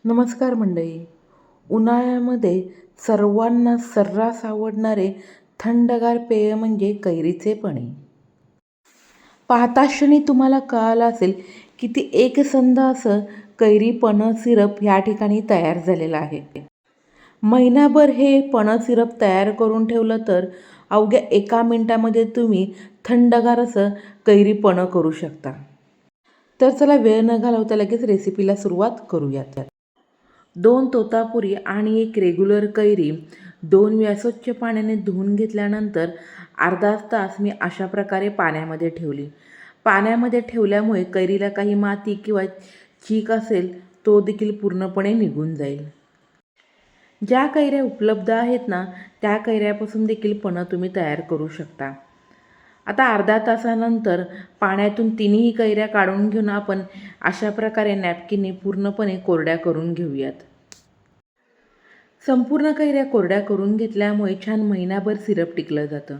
नमस्कार मंडळी. उन्हाळ्यामध्ये सर्वांना सर्रास आवडणारे थंडगार पेय म्हणजे कैरीचे पने. पाहता क्षणी तुम्हाला कळालं असेल की ती एकसंध असं कैरी पनं सिरप ह्या ठिकाणी तयार झालेलं आहे. महिनाभर हे पनं सिरप तयार करून ठेवलं तर अवघ्या 1 मिनिटामध्ये तुम्ही थंडगार असं कैरी पनं करू शकता. तर चला वेळ न घालवता लगेच रेसिपीला सुरुवात करूयात. 2 तोतापुरी आणि 1 रेग्युलर कैरी 2 वेळा स्वच्छ पाण्याने धुवून घेतल्यानंतर अर्धा तास मी अशा प्रकारे पाण्यामध्ये ठेवली. पाण्यामध्ये ठेवल्यामुळे कैरीला काही माती किंवा चीक असेल तो देखील पूर्णपणे निघून जाईल. ज्या कैऱ्या उपलब्ध आहेत ना त्या कैऱ्यापासून देखील पनं तुम्ही तयार करू शकता. आता अर्धा तासानंतर पाण्यातून तिन्ही कैऱ्या काढून घेऊन आपण अशा प्रकारे नॅपकिनने पूर्णपणे कोरड्या करून घेऊयात. संपूर्ण कैऱ्या कोरड्या करून घेतल्यामुळे छान महिनाभर सिरप टिकलं जातं.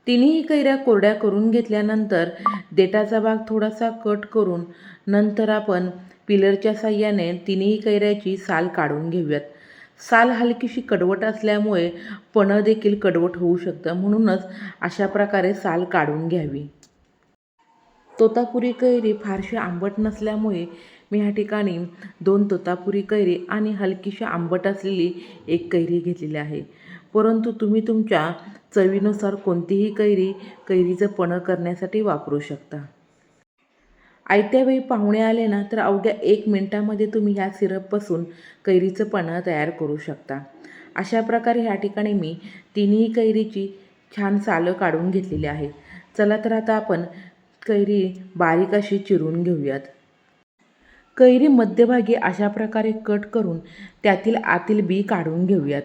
तिन्ही कैऱ्या कोरड्या करून घेतल्यानंतर देठाचा भाग थोडासा कट करून नंतर आपण पिलरच्या साहाय्याने तिन्ही कैऱ्याची साल काढून घेऊयात. साल हलकीशी कडवट असल्यामुळे पणं देखील कडवट होऊ शकतं, म्हणूनच अशा प्रकारे साल काढून घ्यावी. तोतापुरी कैरी फारशी आंबट नसल्यामुळे मी ह्या ठिकाणी 2 तोतापुरी कैरी आणि हलकीशी आंबट असलेली 1 कैरी घेतलेली आहे. परंतु तुम्ही तुमच्या चवीनुसार कोणतीही कैरीचं पणं करण्यासाठी वापरू शकता. आयत्या वेळी पाहुणे आले ना तर अवघ्या 1 मिनिटामध्ये तुम्ही ह्या सिरपपासून कैरीचं पणं तयार करू शकता. अशा प्रकारे ह्या ठिकाणी मी तिन्ही कैरीची छान सालं काढून घेतलेली आहे. चला तर आता आपण कैरी बारीक अशी चिरून घेऊयात. कैरी मध्यभागी अशा प्रकारे कट करून त्यातील आतील बी काढून घेऊयात.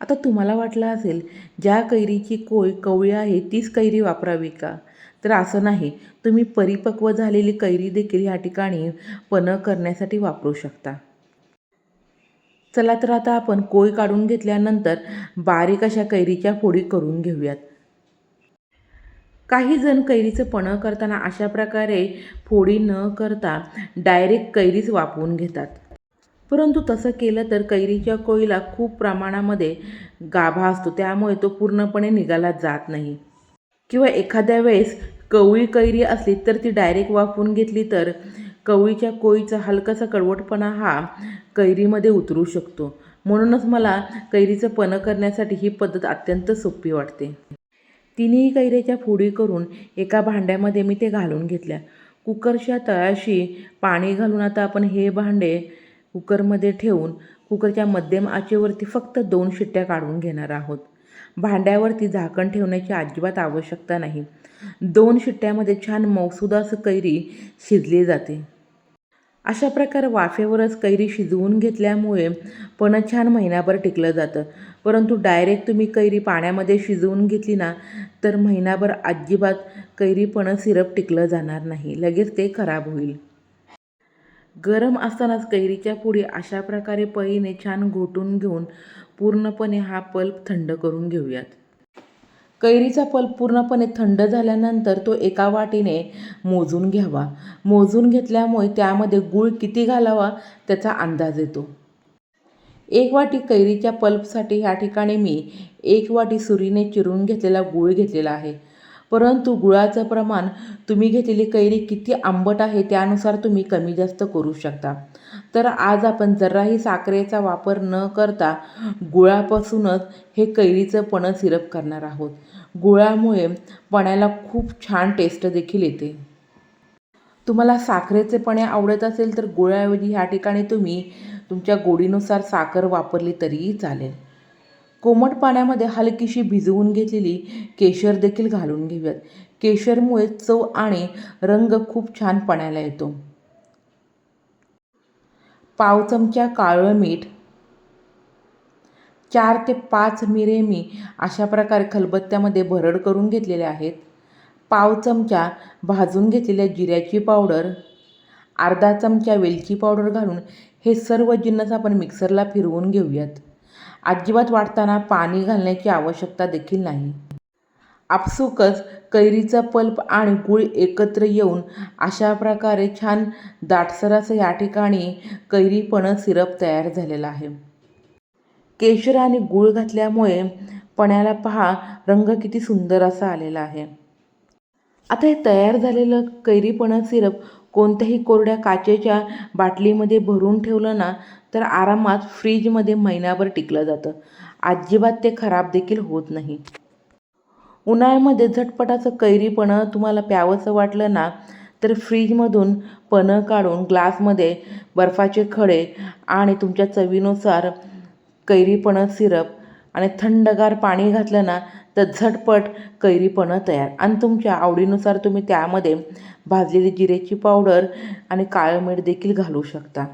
आता तुम्हाला वाटलं असेल ज्या कैरीची कवळी आहे तीच कैरी वापरावी का? तर असं नाही, तुम्ही परिपक्व झालेली कैरी देखील ह्या ठिकाणी पणं करण्यासाठी वापरू शकता. चला तर आता आपण कोय काढून घेतल्यानंतर बारीक अशा कैरीच्या फोडी करून घेऊयात. काही जण कैरीचं पणं करताना अशा प्रकारे फोडी न करता डायरेक्ट कैरीच वाफवून घेतात. परंतु तसं केलं तर कैरीच्या कोयीला खूप प्रमाणामध्ये गाभा असतो, त्यामुळे तो पूर्णपणे निघाला जात नाही. किंवा एखाद्या वेळेस कवळी कैरी असली तर ती डायरेक्ट वाफवून घेतली तर कवळीच्या कोयीचा हलकासा कडवटपणा हा कैरीमध्ये उतरू शकतो. म्हणूनच मला कैरीचं पणं करण्यासाठी ही पद्धत अत्यंत सोपी वाटते. तिन्ही कैऱ्याच्या फोडी करून एका भांड्यामध्ये मी ते घालून घेतल्या. कुकरच्या तळाशी पाणी घालून आता आपण हे भांडे कुकरमध्ये ठेवून कुकरच्या मध्यम आचेवरती फक्त 2 शिट्ट्या काढून घेणार आहोत. भांड्यावरती झाकण ठेवण्याची अजिबात आवश्यकता नाही. 2 शिट्ट्यामध्ये छान मऊसूद असं कैरी शिजली जाते. अशा प्रकारे वाफेवरच कैरी शिजवून घेतल्यामुळे पणं छान महिनाभर टिकलं जातं. परंतु डायरेक्ट तुम्ही कैरी पाण्यामध्ये शिजवून घेतली ना तर महिनाभर अजिबात कैरी पणं सिरप टिकलं जाणार नाही, लगेच ते खराब होईल. गरम असतानाच कैरीच्या फोडी अशा प्रकारे पळीने छान घोटून घेऊन पूर्णपणे हा पल्प थंड करून घेऊयात. कैरीचा पल्प पूर्णपणे थंड झाल्यानंतर तो एका वाटीने मोजून घ्यावा. मोजून घेतल्यामुळे त्यामध्ये गूळ किती घालावा त्याचा अंदाज येतो. 1 वाटी कैरीच्या पल्पसाठी ह्या ठिकाणी मी 1 वाटी सुरीने चिरून घेतलेला गूळ घेतलेला आहे. परंतु गुळाचं प्रमाण तुम्ही घेतलेली कैरी किती आंबट आहे त्यानुसार तुम्ही कमी जास्त करू शकता. तर आज आपण जराही साखरेचा वापर न करता गुळापासूनच हे कैरीचं पणं सिरप करणार आहोत. गुळामुळे पण्याला खूप छान टेस्ट देखील येते. तुम्हाला साखरेचे पणे आवडत असेल तर गुळाऐवजी ह्या ठिकाणी तुम्ही तुमच्या गोडीनुसार साखर वापरली तरीही चालेल. कोमट पाण्यामध्ये हलकीशी भिजवून घेतलेली केशर देखील घालून घेऊयात. केशरमुळे चव आणि रंग खूप छान पण्याला येतो. पाव चमचा काळं मीठ, 4 ते 5 मिरे मी अशा प्रकारे खलबत्त्यामध्ये भरड करून घेतलेले आहेत. पाव चमचा भाजून घेतलेल्या जिऱ्याची पावडर, अर्धा चमचा वेलची पावडर घालून हे सर्व जिन्नस आपण मिक्सरला फिरवून घेऊयात. अजिबात वाटताना पाणी घालण्याची आवश्यकता देखील नाही. आपसुकच कैरीचा पल्प आणि गूळ एकत्र येऊन अशा प्रकारे छान दाटसर असं या ठिकाणी कैरी पणस सिरप तयार झालेला आहे. केशर आणि गूळ घातल्यामुळे पण्याला पहा रंग किती सुंदर असा आलेला आहे. आता हे तयार झालेलं कैरी पणस सिरप कोणत्याही कोरड्या काचेच्या बाटलीमध्ये भरून ठेवलं ना तर आरामात फ्रीजमध्ये महिनाभर टिकलं जातं. अजिबात ते खराब देखील होत नाही. उन्हाळ्यामध्ये झटपट असं कैरी पणं तुम्हाला प्यावंसं वाटलं ना तर फ्रीजमधून पणं काढून ग्लासमध्ये बर्फाचे खडे आणि तुमच्या चवीनुसार कैरी पणस सिरप आणि थंडगार पाणी घातलं ना तर झटपट कैरी पणं तयार. आणि तुमच्या आवडीनुसार तुम्ही त्यामध्ये भाजलेली जिऱ्याची पावडर आणि काळं मीठ देखील घालू शकता.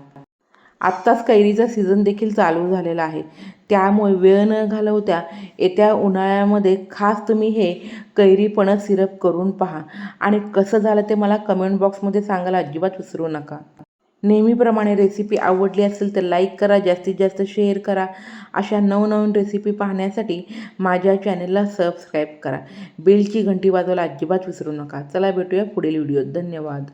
आत्ताच कैरीचा सीझन देखील चालू झालेला आहे, त्यामुळे वेळ न घालवता येत्या उन्हाळ्यामध्ये खास तुम्ही हे कैरी पणस सिरप करून पहा आणि कसं झालं ते मला कमेंट बॉक्समध्ये सांगायला अजिबात विसरू नका. नेहमीप्रमाणे रेसिपी आवडली असेल तर लाईक करा, जास्तीत जास्त शेअर करा. अशा नवनवीन रेसिपी पाहण्यासाठी माझ्या चॅनलला सबस्क्राईब करा. बेलची घंटी वाजवायला अजिबात विसरू नका. चला भेटूया पुढील व्हिडिओत. धन्यवाद.